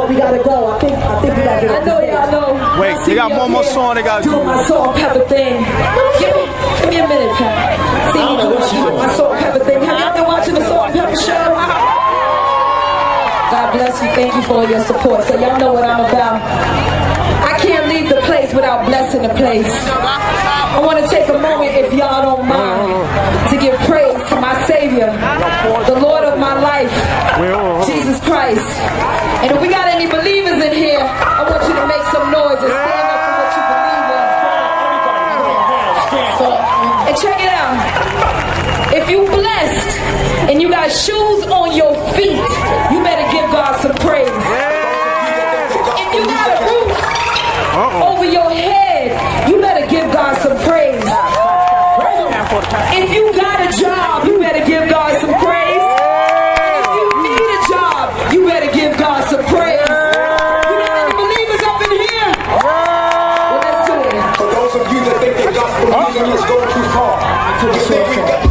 we gotta go. I think we gotta get. I know y'all know. Wait, they got one more song they gotta do. Doing my salt and pepper thing. Give me a minute, Pat. See me doing my salt and pepper thing. Have y'all been watching the Salt and Pepper show? God bless you. Thank you for all your support. So y'all know what I'm about. I can't leave the place without blessing the place. I want to take a moment, if y'all don't mind, to give praise to my Savior, the Lord of my life, Jesus Christ. And if we got any believers in here, I want you to make some noise and stand up for what you believe in. So, and check it out. If you blessed and you got shoes on your feet, you better give God some praise. If you got a roof over your head, you better give God some praise. If you got a job, you better give God some praise. If you need a job, you better give God some praise. You got any believers up in here? Well, let's do it. For those of you that think the gospel meaning is going too far, you think we've got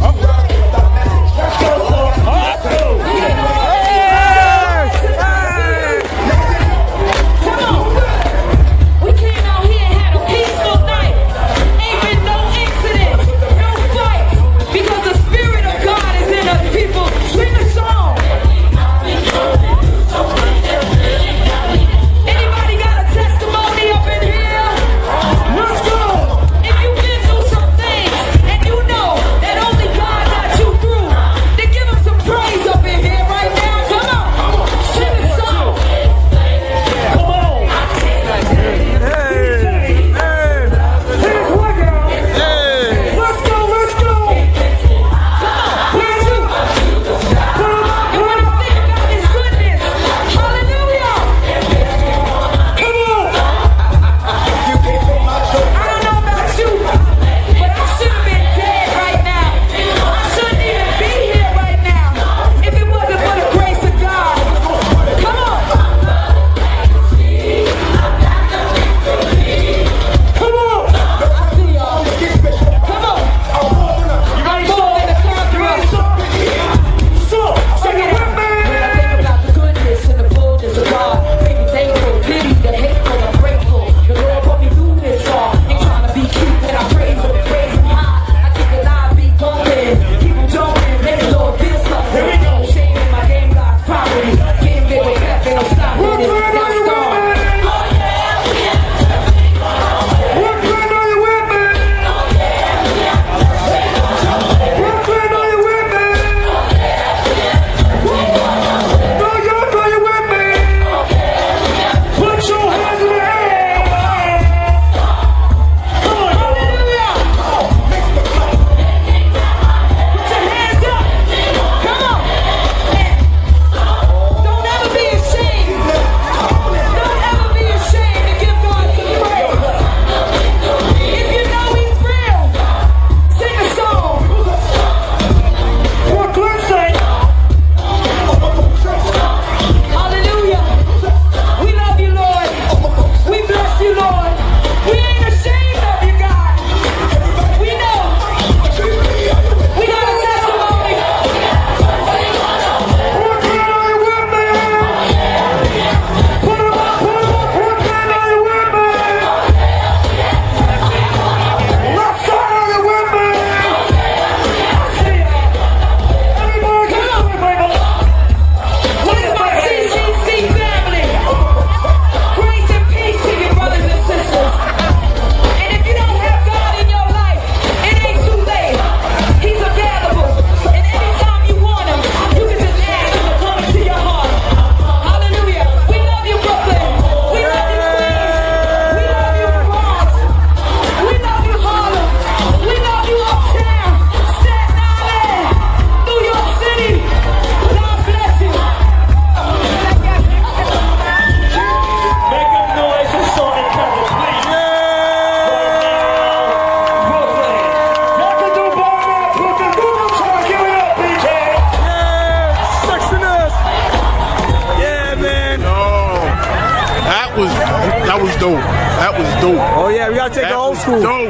That was dope. That was dope. Oh yeah, we gotta take the old school. Dope.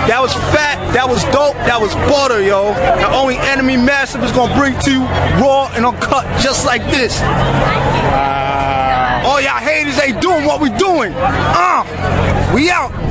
That was fat. That was dope. That was butter, yo. The only enemy massive is gonna bring to you raw and uncut, just like this. Wow. Oh yeah. Y'all haters ain't doing what we doing. We out.